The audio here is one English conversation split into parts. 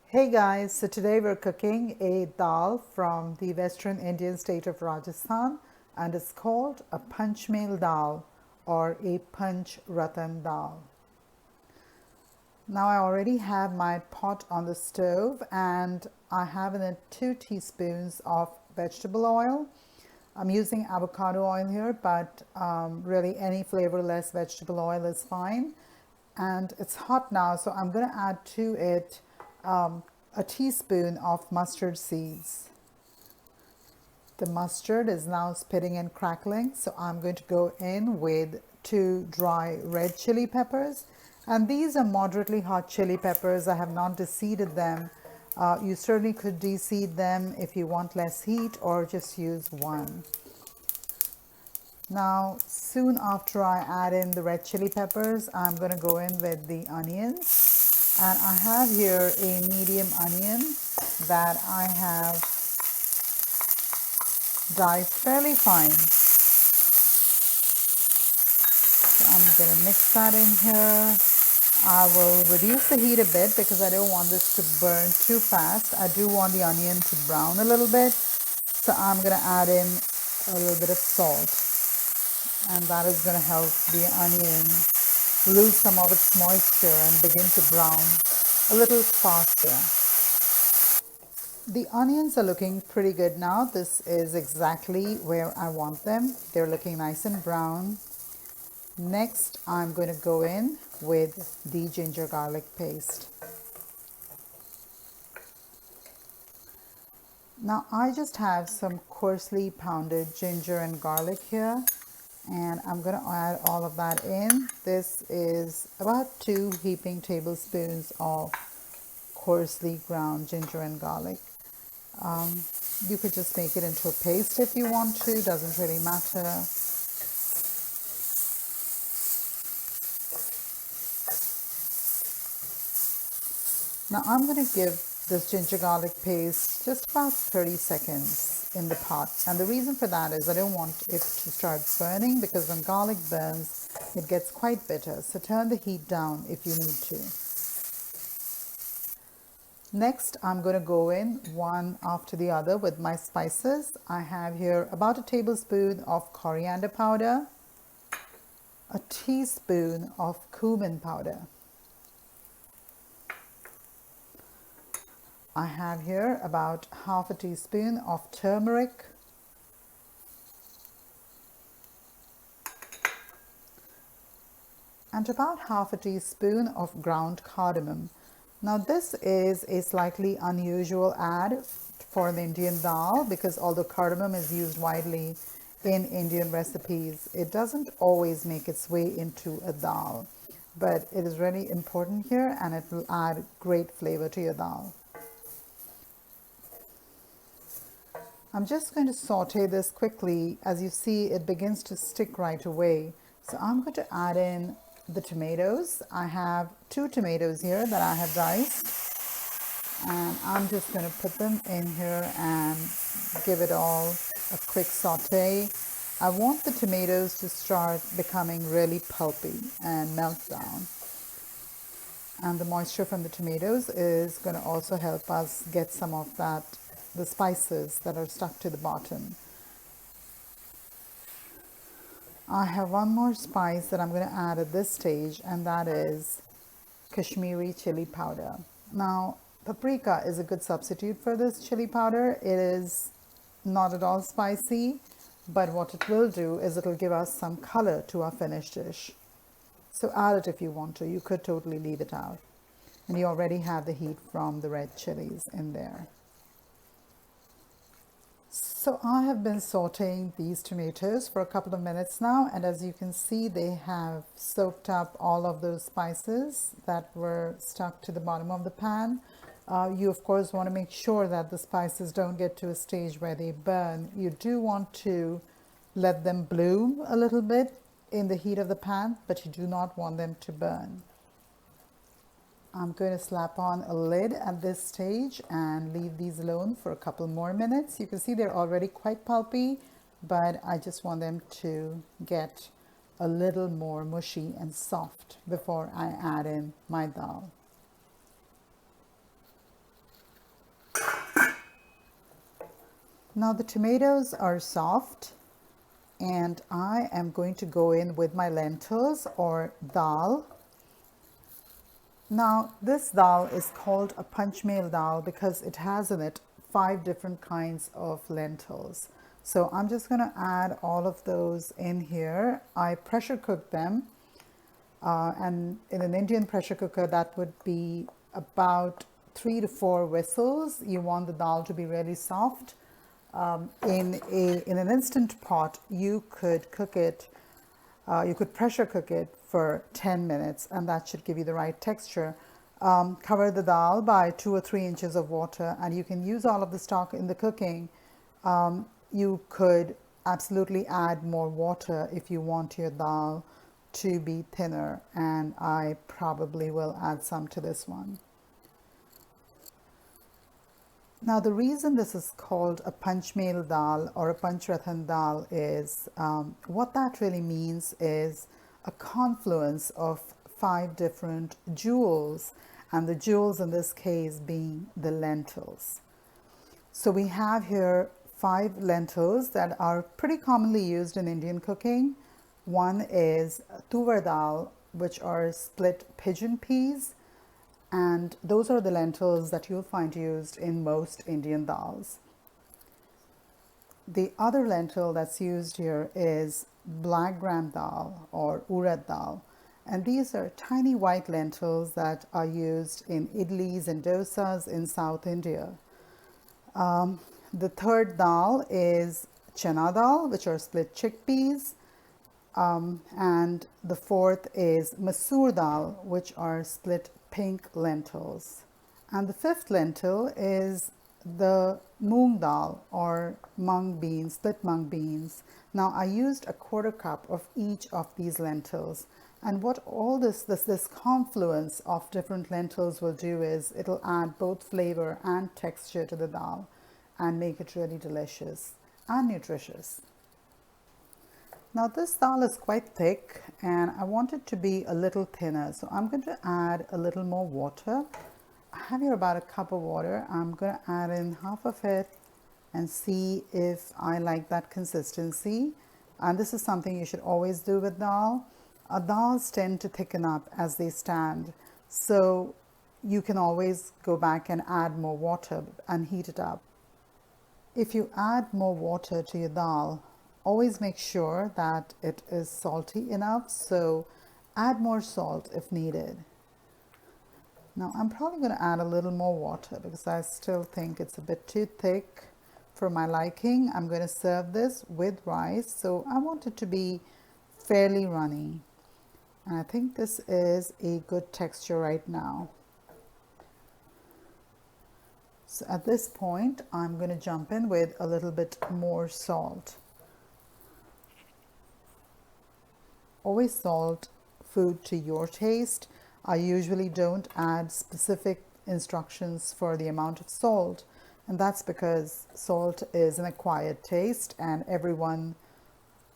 Hey guys, so today we're cooking a dal from the Western Indian state of Rajasthan, and it's called a Panchmel Dal or a Panchratan Dal. Now I already have my pot on the stove and I have in it 2 teaspoons of vegetable oil. I'm using avocado oil here, but really any flavorless vegetable oil is fine. And it's hot now, so I'm going to add to it a teaspoon of mustard seeds. The mustard is now spitting and crackling, so I'm going to go in with 2 dry red chili peppers. And these are moderately hot chili peppers. I have not deseeded them. You certainly could deseed them if you want less heat, or just use one. Now, soon after I add in the red chili peppers, I'm going to go in with the onions. And I have here a medium onion that I have diced fairly fine. So I'm going to mix that in here. I will reduce the heat a bit because I don't want this to burn too fast. I do want the onion to brown a little bit. So I'm going to add in a little bit of salt. And that is going to help the onion lose some of its moisture and begin to brown a little faster. The onions are looking pretty good now. This is exactly where I want them. They're looking nice and brown. Next, I'm going to go in with the ginger garlic paste. Now, I just have some coarsely pounded ginger and garlic here, and I'm going to add all of that in. This is about 2 heaping tablespoons of coarsely ground ginger and garlic. You could just make it into a paste if you want to, doesn't really matter. Now I'm going to give this ginger garlic paste just about 30 seconds in the pot. And the reason for that is I don't want it to start burning, because when garlic burns, it gets quite bitter. So turn the heat down if you need to. Next, I'm going to go in one after the other with my spices. I have here about a tablespoon of coriander powder, a teaspoon of cumin powder. I have here about half a teaspoon of turmeric, and about half a teaspoon of ground cardamom. Now this is a slightly unusual add for the Indian dal, because although cardamom is used widely in Indian recipes, it doesn't always make its way into a dal. But it is really important here, and it will add great flavor to your dal. I'm just going to saute this quickly. As you see, it begins to stick right away. So I'm going to add in the tomatoes. I have 2 tomatoes here that I have diced. And I'm just going to put them in here and give it all a quick saute. I want the tomatoes to start becoming really pulpy and melt down. And the moisture from the tomatoes is going to also help us get some of the spices that are stuck to the bottom. I have one more spice that I'm going to add at this stage, and that is Kashmiri chili powder. Now, paprika is a good substitute for this chili powder. It is not at all spicy, but what it will do is it will give us some color to our finished dish. So add it if you want to. You could totally leave it out. And you already have the heat from the red chilies in there. So I have been sauteing these tomatoes for a couple of minutes now, and as you can see, they have soaked up all of those spices that were stuck to the bottom of the pan. You of course want to make sure that the spices don't get to a stage where they burn. You do want to let them bloom a little bit in the heat of the pan, but you do not want them to burn. I'm going to slap on a lid at this stage and leave these alone for a couple more minutes. You can see they're already quite pulpy, but I just want them to get a little more mushy and soft before I add in my dal. Now the tomatoes are soft and I am going to go in with my lentils or dal. Now this dal is called a Panchmel Dal because it has in it 5 different kinds of lentils. So I'm just going to add all of those in here. I pressure cook them, and in an Indian pressure cooker that would be about 3 to 4 whistles. You want the dal to be really soft. In an instant pot, you could cook it. You could pressure cook it for 10 minutes, and that should give you the right texture. Cover the dal by 2 or 3 inches of water, and you can use all of the stock in the cooking. You could absolutely add more water if you want your dal to be thinner, and I probably will add some to this one. Now the reason this is called a Panchmel Dal or a Panchratan Dal is what that really means is a confluence of 5 different jewels, and the jewels in this case being the lentils. So we have here 5 lentils that are pretty commonly used in Indian cooking. One is tuvar dal, which are split pigeon peas, and those are the lentils that you'll find used in most Indian dals. The other lentil that's used here is black gram dal or urad dal, and these are tiny white lentils that are used in idlis and dosas in South India. The third dal is chana dal, which are split chickpeas, and the fourth is masoor dal, which are split pink lentils. And the fifth lentil is the moong dal or mung beans, split mung beans. Now I used a 1/4 cup of each of these lentils, and what all this confluence of different lentils will do is it'll add both flavor and texture to the dal and make it really delicious and nutritious. Now this dal is quite thick and I want it to be a little thinner, so I'm going to add a little more water. I have here about a cup of water. I'm going to add in half of it and see if I like that consistency. And this is something you should always do with dal. Dals tend to thicken up as they stand, so you can always go back and add more water and heat it up. If you add more water to your dal, always make sure that it is salty enough, so add more salt if needed. Now I'm probably going to add a little more water because I still think it's a bit too thick for my liking. I'm going to serve this with rice, so I want it to be fairly runny. And I think this is a good texture right now. So at this point, I'm going to jump in with a little bit more salt. Always salt food to your taste. I usually don't add specific instructions for the amount of salt, and that's because salt is an acquired taste and everyone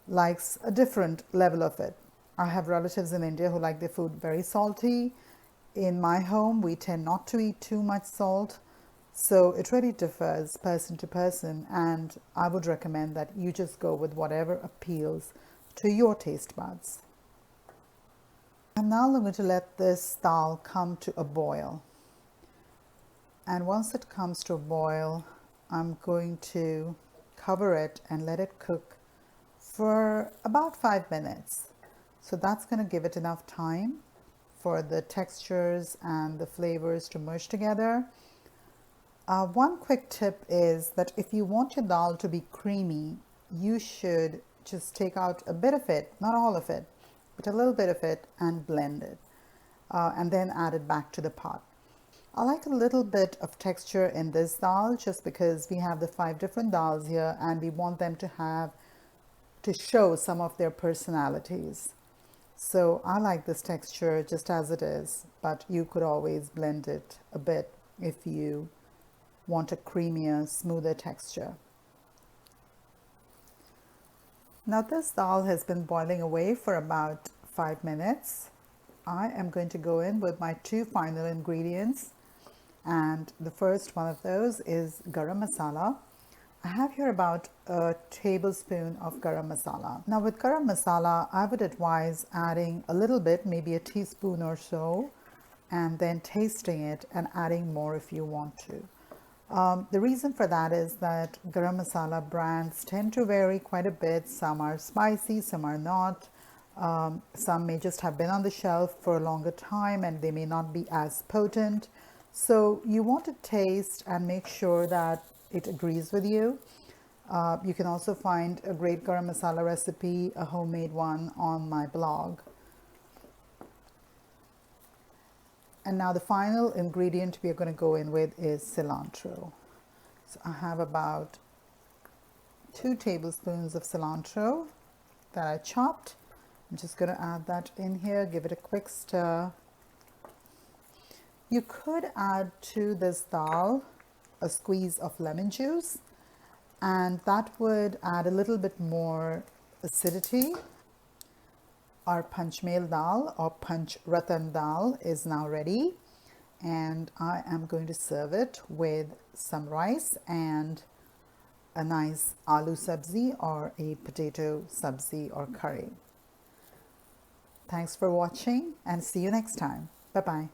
likes a different level of it. I have relatives in India who like their food very salty. In my home, we tend not to eat too much salt, so it really differs person to person, and I would recommend that you just go with whatever appeals to your taste buds. And now I'm going to let this dal come to a boil. And once it comes to a boil, I'm going to cover it and let it cook for about 5 minutes. So that's going to give it enough time for the textures and the flavors to merge together. One quick tip is that if you want your dal to be creamy, you should just take out a bit of it, not all of it, but a little bit of it, and blend it, and then add it back to the pot. I like a little bit of texture in this dal just because we have the 5 different dals here and we want them to show some of their personalities. So I like this texture just as it is, but you could always blend it a bit if you want a creamier, smoother texture. Now this dal has been boiling away for about 5 minutes. I am going to go in with my 2 final ingredients, and the first one of those is garam masala. I have here about a tablespoon of garam masala. Now with garam masala, I would advise adding a little bit, maybe a teaspoon or so, and then tasting it and adding more if you want to. The reason for that is that garam masala brands tend to vary quite a bit. Some are spicy, some are not. Some may just have been on the shelf for a longer time and they may not be as potent. So you want to taste and make sure that it agrees with you. You can also find a great garam masala recipe, a homemade one, on my blog. And now the final ingredient we are going to go in with is cilantro. So I have about 2 tablespoons of cilantro that I chopped. I'm just going to add that in here, give it a quick stir. You could add to this dal a squeeze of lemon juice, and that would add a little bit more acidity. Our Panchmel Dal or Panchratan Dal is now ready, and I am going to serve it with some rice and a nice aloo sabzi or a potato sabzi or curry. Thanks for watching and see you next time. Bye-bye.